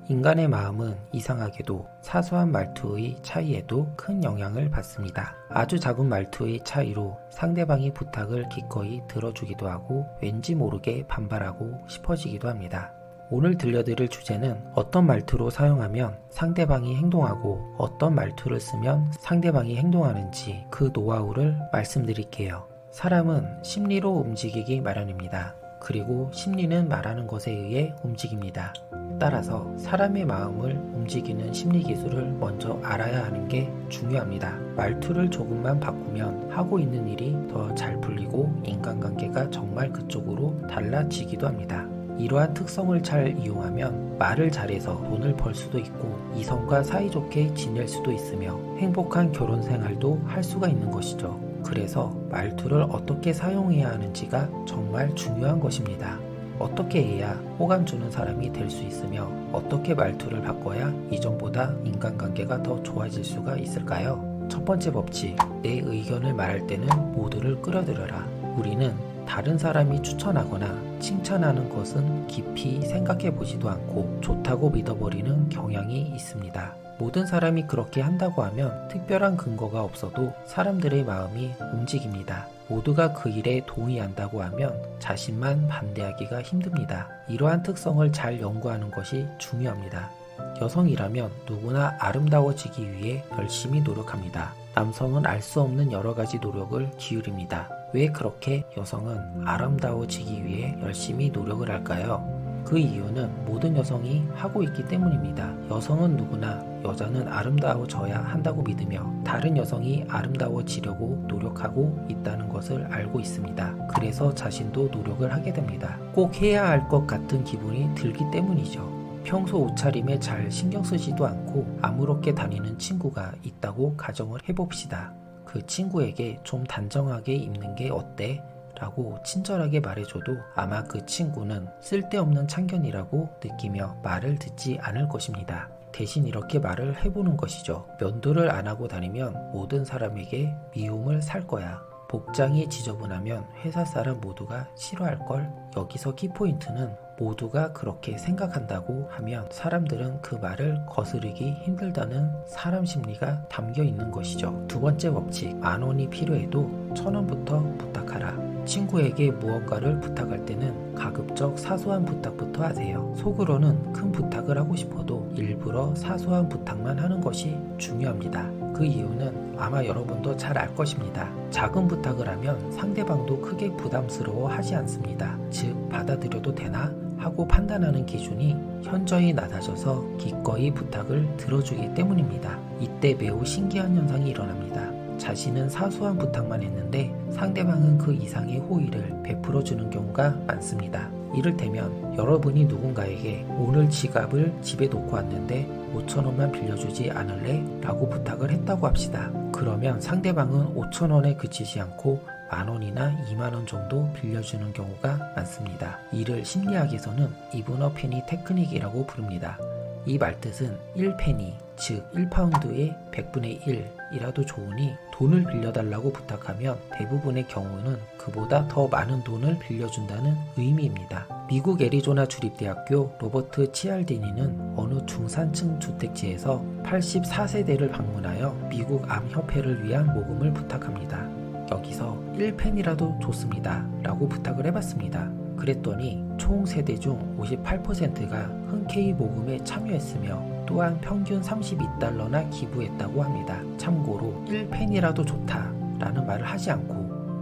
인간의 마음은 이상하게도 사소한 말투의 차이에도 큰 영향을 받습니다. 아주 작은 말투의 차이로 상대방이 부탁을 기꺼이 들어주기도 하고 왠지 모르게 반발하고 싶어지기도 합니다. 오늘 들려드릴 주제는 어떤 말투로 사용하면 상대방이 행동하고 어떤 말투를 쓰면 상대방이 행동하는지 그 노하우를 말씀드릴게요. 사람은 심리로 움직이기 마련입니다. 그리고 심리는 말하는 것에 의해 움직입니다. 따라서 사람의 마음을 움직이는 심리 기술을 먼저 알아야 하는 게 중요합니다. 말투를 조금만 바꾸면 하고 있는 일이 더 잘 풀리고 인간관계가 정말 그쪽으로 달라지기도 합니다. 이러한 특성을 잘 이용하면 말을 잘해서 돈을 벌 수도 있고 이성과 사이좋게 지낼 수도 있으며 행복한 결혼 생활도 할 수가 있는 것이죠. 그래서 말투를 어떻게 사용해야 하는지가 정말 중요한 것입니다. 어떻게 해야 호감 주는 사람이 될 수 있으며 어떻게 말투를 바꿔야 이전보다 인간관계가 더 좋아질 수가 있을까요? 첫 번째 법칙, 내 의견을 말할 때는 모두를 끌어들여라. 우리는 다른 사람이 추천하거나 칭찬하는 것은 깊이 생각해 보지도 않고 좋다고 믿어버리는 경향이 있습니다. 모든 사람이 그렇게 한다고 하면 특별한 근거가 없어도 사람들의 마음이 움직입니다. 모두가 그 일에 동의한다고 하면 자신만 반대하기가 힘듭니다. 이러한 특성을 잘 연구하는 것이 중요합니다. 여성이라면 누구나 아름다워지기 위해 열심히 노력합니다. 남성은 알 수 없는 여러 가지 노력을 기울입니다. 왜 그렇게 여성은 아름다워지기 위해 열심히 노력을 할까요? 그 이유는 모든 여성이 하고 있기 때문입니다. 여성은 누구나 여자는 아름다워져야 한다고 믿으며 다른 여성이 아름다워지려고 노력하고 있다는 것을 알고 있습니다. 그래서 자신도 노력을 하게 됩니다. 꼭 해야 할 것 같은 기분이 들기 때문이죠. 평소 옷차림에 잘 신경 쓰지도 않고 아무렇게 다니는 친구가 있다고 가정을 해봅시다. 그 친구에게 좀 단정하게 입는 게 어때? 라고 친절하게 말해줘도 아마 그 친구는 쓸데없는 참견이라고 느끼며 말을 듣지 않을 것입니다. 대신 이렇게 말을 해보는 것이죠. 면도를 안 하고 다니면 모든 사람에게 미움을 살 거야. 복장이 지저분하면 회사 사람 모두가 싫어할걸. 여기서 키포인트는 모두가 그렇게 생각한다고 하면 사람들은 그 말을 거스르기 힘들다는 사람 심리가 담겨 있는 것이죠. 두 번째 법칙, 10,000원이 필요해도 1,000원부터 부탁하라. 친구에게 무언가를 부탁할 때는 가급적 사소한 부탁부터 하세요. 속으로는 큰 부탁을 하고 싶어도 일부러 사소한 부탁만 하는 것이 중요합니다. 그 이유는 아마 여러분도 잘 알 것입니다. 작은 부탁을 하면 상대방도 크게 부담스러워 하지 않습니다. 즉, 받아들여도 되나? 하고 판단하는 기준이 현저히 낮아져서 기꺼이 부탁을 들어주기 때문입니다. 이때 매우 신기한 현상이 일어납니다. 자신은 사소한 부탁만 했는데 상대방은 그 이상의 호의를 베풀어주는 경우가 많습니다. 이를테면 여러분이 누군가에게 오늘 지갑을 집에 놓고 왔는데 5,000원만 빌려주지 않을래? 라고 부탁을 했다고 합시다. 그러면 상대방은 5,000원에 그치지 않고 10,000원이나 20,000원 정도 빌려주는 경우가 많습니다. 이를 심리학에서는 이븐 어 페니 테크닉이라고 부릅니다. 이 말뜻은 1페니, 즉 1파운드의 100분의 1이라도 좋으니 돈을 빌려달라고 부탁하면 대부분의 경우는 그보다 더 많은 돈을 빌려준다는 의미입니다. 미국 애리조나 주립대학교 로버트 치알디니는 어느 중산층 주택지에서 84세대를 방문하여 미국 암협회를 위한 모금을 부탁합니다. 여기서 1펜이라도 좋습니다 라고 부탁을 해봤습니다. 그랬더니 총 세대 중 58%가 흔쾌히 모금에 참여했으며 또한 평균 32달러나 기부했다고 합니다. 참고로 1펜이라도 좋다 라는 말을 하지 않고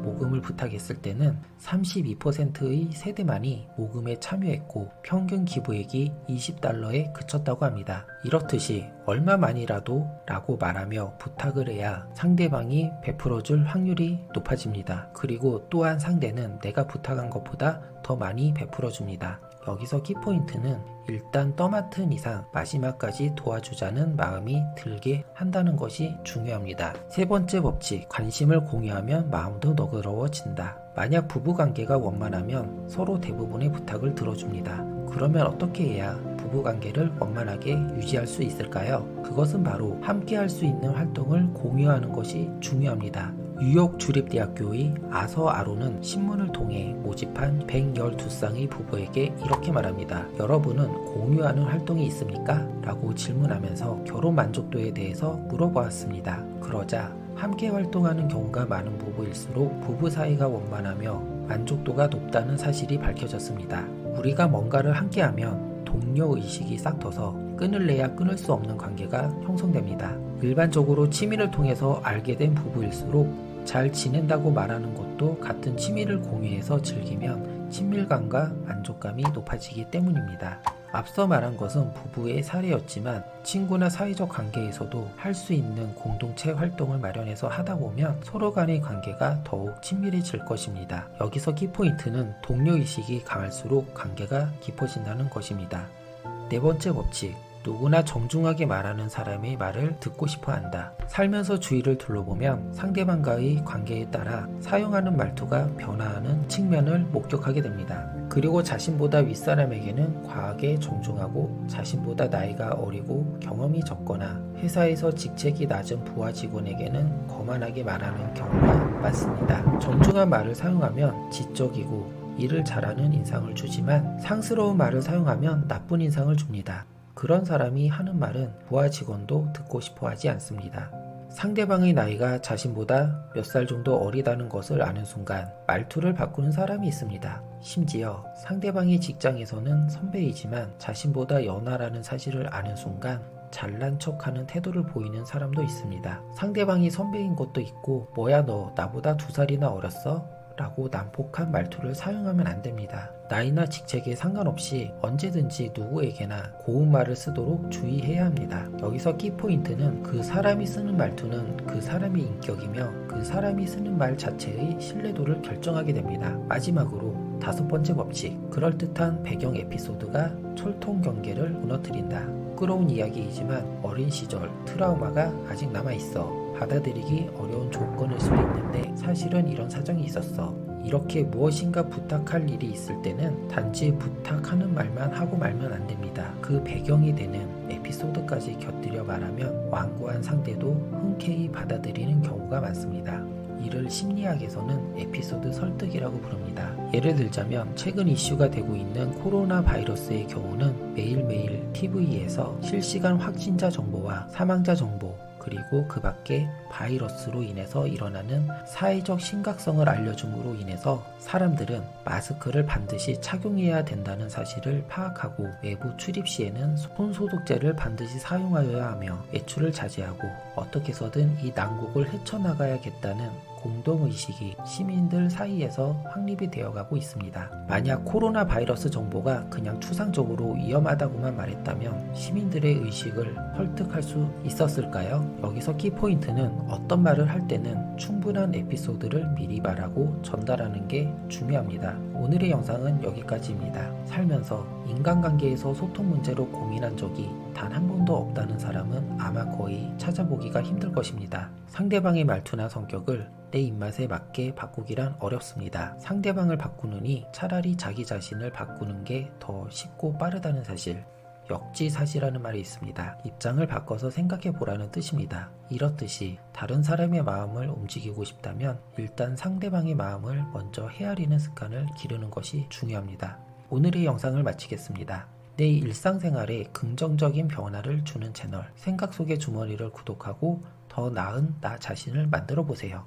모금을 부탁했을 때는 32%의 세대만이 모금에 참여했고 평균 기부액이 20달러에 그쳤다고 합니다. 이렇듯이 얼마만이라도 라고 말하며 부탁을 해야 상대방이 베풀어줄 확률이 높아집니다. 그리고 또한 상대는 내가 부탁한 것보다 더 많이 베풀어줍니다. 여기서 키포인트는 일단 떠맡은 이상 마지막까지 도와주자는 마음이 들게 한다는 것이 중요합니다. 세 번째 법칙, 관심을 공유하면 마음도 너그러워진다. 만약 부부관계가 원만하면 서로 대부분의 부탁을 들어줍니다. 그러면 어떻게 해야 부부관계를 원만하게 유지할 수 있을까요? 그것은 바로 함께 할 수 있는 활동을 공유하는 것이 중요합니다. 뉴욕 주립대학교의 아서 아론은 신문을 통해 모집한 112쌍의 부부에게 이렇게 말합니다. 여러분은 공유하는 활동이 있습니까? 라고 질문하면서 결혼 만족도에 대해서 물어보았습니다. 그러자 함께 활동하는 경우가 많은 부부일수록 부부 사이가 원만하며 만족도가 높다는 사실이 밝혀졌습니다. 우리가 뭔가를 함께하면 동료 의식이 싹터서 끊을래야 끊을 수 없는 관계가 형성됩니다. 일반적으로 취미를 통해서 알게 된 부부일수록 잘 지낸다고 말하는 것도 같은 취미를 공유해서 즐기면 친밀감과 만족감이 높아지기 때문입니다. 앞서 말한 것은 부부의 사례였지만 친구나 사회적 관계에서도 할 수 있는 공동체 활동을 마련해서 하다 보면 서로 간의 관계가 더욱 친밀해질 것입니다. 여기서 키포인트는 동료의식이 강할수록 관계가 깊어진다는 것입니다. 네 번째 법칙. 누구나 정중하게 말하는 사람의 말을 듣고 싶어 한다. 살면서 주위를 둘러보면 상대방과의 관계에 따라 사용하는 말투가 변화하는 측면을 목격하게 됩니다. 그리고 자신보다 윗사람에게는 과하게 정중하고 자신보다 나이가 어리고 경험이 적거나 회사에서 직책이 낮은 부하 직원에게는 거만하게 말하는 경우가 많습니다. 정중한 말을 사용하면 지적이고 일을 잘하는 인상을 주지만 상스러운 말을 사용하면 나쁜 인상을 줍니다. 그런 사람이 하는 말은 부하 직원도 듣고 싶어 하지 않습니다. 상대방의 나이가 자신보다 몇 살 정도 어리다는 것을 아는 순간 말투를 바꾸는 사람이 있습니다. 심지어 상대방의 직장에서는 선배이지만 자신보다 연하라는 사실을 아는 순간 잘난 척하는 태도를 보이는 사람도 있습니다. 상대방이 선배인 것도 있고 뭐야 너 나보다 2살이나 어렸어? 라고 난폭한 말투를 사용하면 안 됩니다. 나이나 직책에 상관없이 언제든지 누구에게나 고운 말을 쓰도록 주의해야 합니다. 여기서 키포인트는 그 사람이 쓰는 말투는 그 사람의 인격이며 그 사람이 쓰는 말 자체의 신뢰도를 결정하게 됩니다. 마지막으로 5번째 법칙. 그럴듯한 배경 에피소드가 철통 경계를 무너뜨린다. 부끄러운 이야기이지만 어린 시절 트라우마가 아직 남아있어. 받아들이기 어려운 조건일 수도 있는데 사실은 이런 사정이 있었어. 이렇게 무엇인가 부탁할 일이 있을 때는 단지 부탁하는 말만 하고 말면 안 됩니다. 그 배경이 되는 에피소드까지 곁들여 말하면 완고한 상대도 흔쾌히 받아들이는 경우가 많습니다. 이를 심리학에서는 에피소드 설득이라고 부릅니다. 예를 들자면 최근 이슈가 되고 있는 코로나 바이러스의 경우는 매일매일 TV에서 실시간 확진자 정보와 사망자 정보 그리고 그 밖에 바이러스로 인해서 일어나는 사회적 심각성을 알려줌으로 인해서 사람들은 마스크를 반드시 착용해야 된다는 사실을 파악하고 외부 출입 시에는 손소독제를 반드시 사용하여야 하며 외출을 자제하고 어떻게 해서든 이 난국을 헤쳐나가야겠다는 공동의식이 시민들 사이에서 확립이 되어가고 있습니다. 만약 코로나 바이러스 정보가 그냥 추상적으로 위험하다고만 말했다면 시민들의 의식을 설득할 수 있었을까요? 여기서 키포인트는 어떤 말을 할 때는 충분한 에피소드를 미리 말하고 전달하는 게 중요합니다. 오늘의 영상은 여기까지입니다. 살면서 인간관계에서 소통 문제로 고민한 적이 단 한 번도 없다는 사람은 아마 거의 찾아보기가 힘들 것입니다. 상대방의 말투나 성격을 내 입맛에 맞게 바꾸기란 어렵습니다. 상대방을 바꾸느니 차라리 자기 자신을 바꾸는 게 더 쉽고 빠르다는 사실. 역지사지라는 말이 있습니다. 입장을 바꿔서 생각해 보라는 뜻입니다. 이렇듯이 다른 사람의 마음을 움직이고 싶다면 일단 상대방의 마음을 먼저 헤아리는 습관을 기르는 것이 중요합니다. 오늘의 영상을 마치겠습니다. 내 일상생활에 긍정적인 변화를 주는 채널 생각 속의 주머니를 구독하고 더 나은 나 자신을 만들어 보세요.